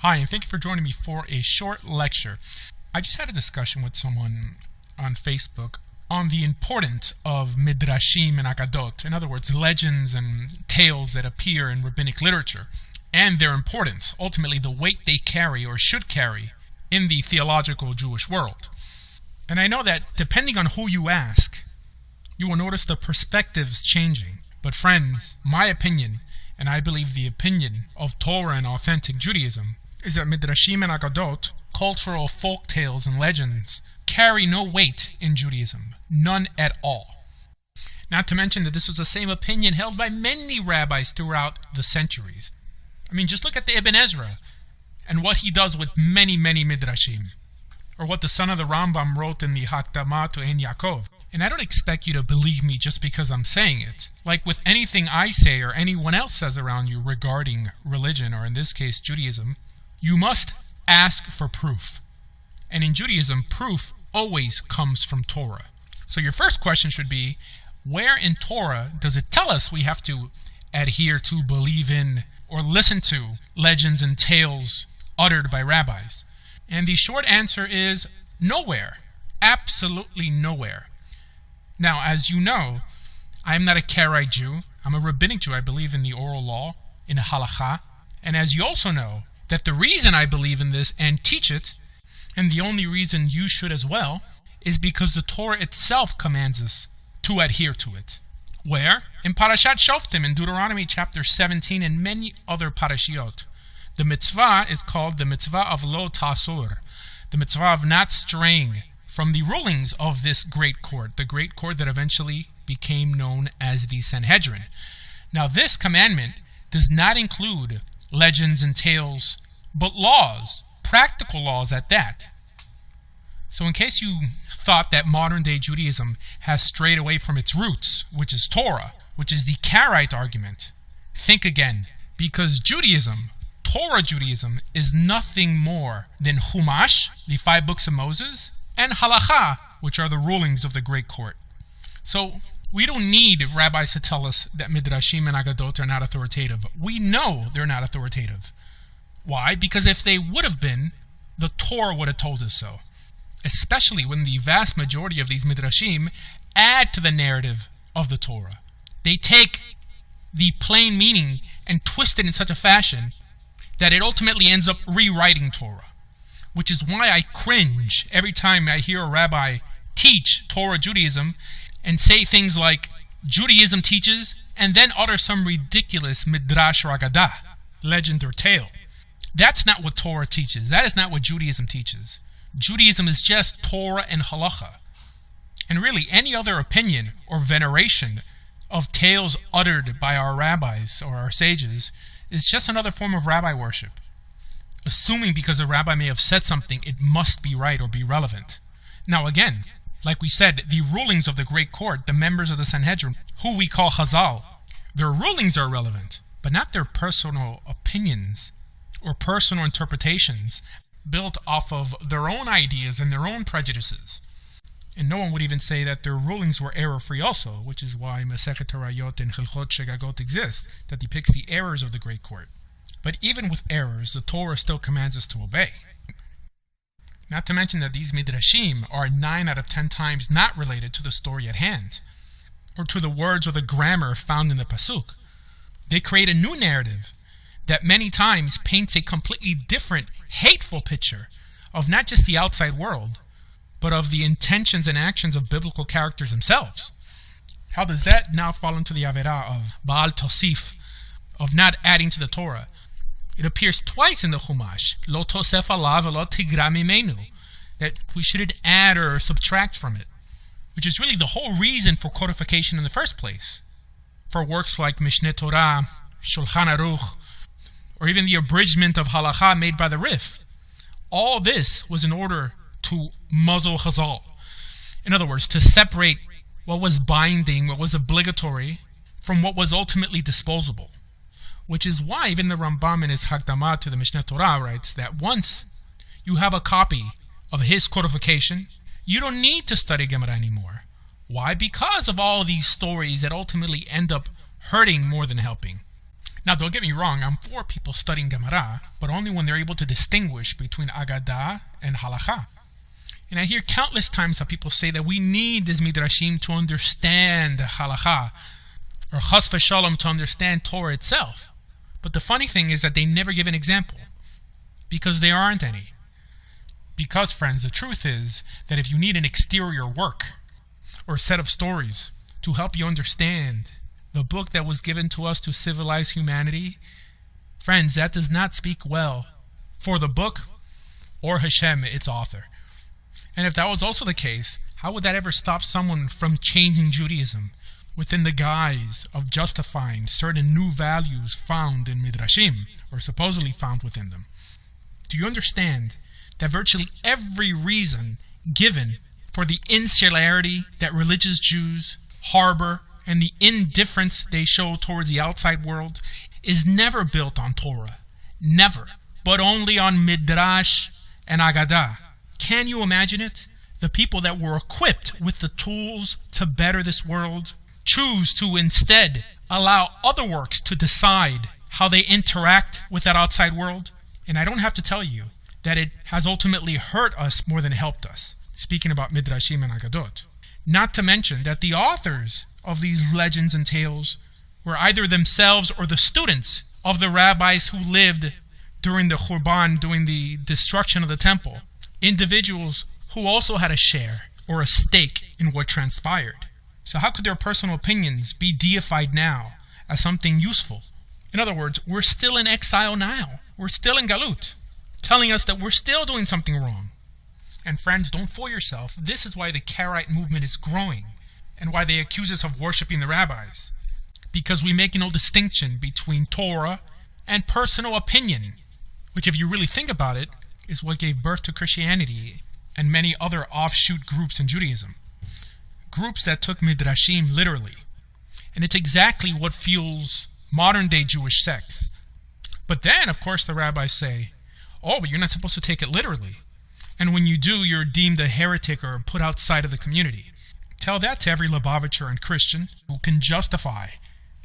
Hi, and thank you for joining me for a short lecture. I just had a discussion with someone on Facebook on the importance of midrashim and agadot. In other words, legends and tales that appear in rabbinic literature, and their importance, ultimately the weight they carry or should carry in the theological Jewish world. And I know that depending on who you ask, you will notice the perspectives changing. But friends, my opinion, and I believe the opinion of Torah and authentic Judaism, is that midrashim and agadot, cultural folk tales and legends, carry no weight in Judaism, none at all. Not to mention that this was the same opinion held by many rabbis throughout the centuries. I mean, just look at the Ibn Ezra and what he does with many midrashim, or what the son of the Rambam wrote in the Hakdama to Ein Yaakov. And I don't expect you to believe me just because I'm saying it. Like with anything I say or anyone else says around you regarding religion, or in this case Judaism, you must ask for proof. And in Judaism, proof always comes from Torah. So your first question should be, where in Torah does it tell us we have to adhere to, believe in, or listen to legends and tales uttered by rabbis? And the short answer is nowhere. Absolutely nowhere. Now, as you know, I'm not a Karaite Jew. I'm a rabbinic Jew. I believe in the oral law, in halakha. And as you also know, that the reason I believe in this and teach it, and the only reason you should as well, is because the Torah itself commands us to adhere to it. Where? In Parashat Shoftim, in Deuteronomy chapter 17, and many other parashiot. The mitzvah is called the mitzvah of lo tasur, the mitzvah of not straying from the rulings of this great court, the great court that eventually became known as the Sanhedrin. Now, this commandment does not include legends and tales, but laws, practical laws at that. So in case you thought that modern-day Judaism has strayed away from its roots, which is Torah, which is the Karaite argument, think again, because Judaism, Torah Judaism, is nothing more than Chumash, the 5 books of Moses, and halakha, which are the rulings of the great court. So we don't need rabbis to tell us that midrashim and agadot are not authoritative. We know they're not authoritative. Why? Because if they would have been, the Torah would have told us so. Especially when the vast majority of these midrashim add to the narrative of the Torah. They take the plain meaning and twist it in such a fashion that it ultimately ends up rewriting Torah. Which is why I cringe every time I hear a rabbi teach Torah Judaism and say things like, Judaism teaches, and then utter some ridiculous midrash or agadah, legend or tale. That's not what Torah teaches. That is not what Judaism teaches. Judaism is just Torah and halakha. And really, any other opinion or veneration of tales uttered by our rabbis or our sages is just another form of rabbi worship. Assuming because a rabbi may have said something, it must be right or be relevant. Now again, like we said, the rulings of the great court, the members of the Sanhedrin, who we call Chazal, their rulings are relevant, but not their personal opinions or personal interpretations built off of their own ideas and their own prejudices. And no one would even say that their rulings were error-free also, which is why Masechet Harayot and Chilchot Shegagot exists, that depicts the errors of the great court. But even with errors, the Torah still commands us to obey. Not to mention that these midrashim are 9 out of 10 times not related to the story at hand, or to the words or the grammar found in the pasuk. They create a new narrative that many times paints a completely different, hateful picture of not just the outside world, but of the intentions and actions of biblical characters themselves. How does that now fall into the Averah of Baal Tosif, of not adding to the Torah? It appears twice in the Chumash, Lo tosef alav v'lo tigra mimenu, that we shouldn't add or subtract from it, which is really the whole reason for codification in the first place. For works like Mishneh Torah, Shulchan Aruch, or even the abridgment of halakha made by the Rif. All this was in order to muzzle Chazal. In other words, to separate what was binding, what was obligatory, from what was ultimately disposable. Which is why even the Rambam in his Hakdama to the Mishneh Torah writes that once you have a copy of his codification, you don't need to study Gemara anymore. Why? Because of all these stories that ultimately end up hurting more than helping. Now, don't get me wrong, I'm for people studying Gemara, but only when they're able to distinguish between Agadah and Halakha. And I hear countless times how people say that we need this Midrashim to understand Halakha, or Chas v'Shalom to understand Torah itself. But the funny thing is that they never give an example, because there aren't any. Because, friends, the truth is that if you need an exterior work, or set of stories, to help you understand the book that was given to us to civilize humanity, friends, that does not speak well for the book or Hashem, its author. And if that was also the case, how would that ever stop someone from changing Judaism within the guise of justifying certain new values found in Midrashim, or supposedly found within them? Do you understand that virtually every reason given for the insularity that religious Jews harbor and the indifference they show towards the outside world is never built on Torah. Never. But only on Midrash and Agadah. Can you imagine it? The people that were equipped with the tools to better this world choose to instead allow other works to decide how they interact with that outside world. And I don't have to tell you that it has ultimately hurt us more than helped us. Speaking about Midrashim and Agadot. Not to mention that the authors of these legends and tales were either themselves or the students of the rabbis who lived during the Khurban, during the destruction of the temple. Individuals who also had a share or a stake in what transpired. So how could their personal opinions be deified now as something useful? In other words, we're still in exile now. We're still in Galut, telling us that we're still doing something wrong. And friends, don't fool yourself. This is why the Karaite movement is growing and why they accuse us of worshiping the rabbis. Because we make no distinction between Torah and personal opinion, which, if you really think about it, is what gave birth to Christianity and many other offshoot groups in Judaism. Groups that took Midrashim literally. And it's exactly what fuels modern-day Jewish sects. But then, of course, the rabbis say, oh, but you're not supposed to take it literally. And when you do, you're deemed a heretic or put outside of the community. Tell that to every Lubavitcher and Christian who can justify,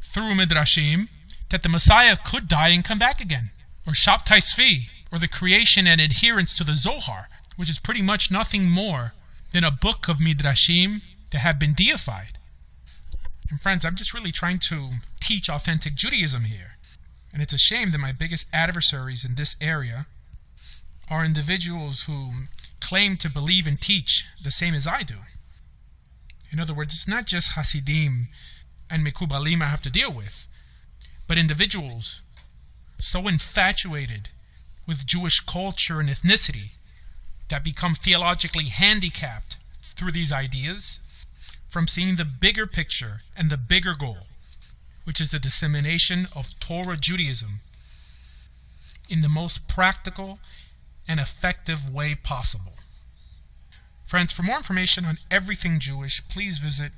through Midrashim, that the Messiah could die and come back again. Or Shabtai Tzvi, or the creation and adherence to the Zohar, which is pretty much nothing more than a book of Midrashim that have been deified. And friends, I'm just really trying to teach authentic Judaism here. And it's a shame that my biggest adversaries in this area are individuals who claim to believe and teach the same as I do. In other words, it's not just Hasidim and Mekubalim I have to deal with, but individuals so infatuated with Jewish culture and ethnicity that become theologically handicapped through these ideas from seeing the bigger picture and the bigger goal, which is the dissemination of Torah Judaism in the most practical and effective way possible. Friends, for more information on everything Jewish, please visit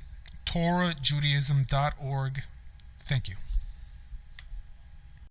TorahJudaism.org. Thank you.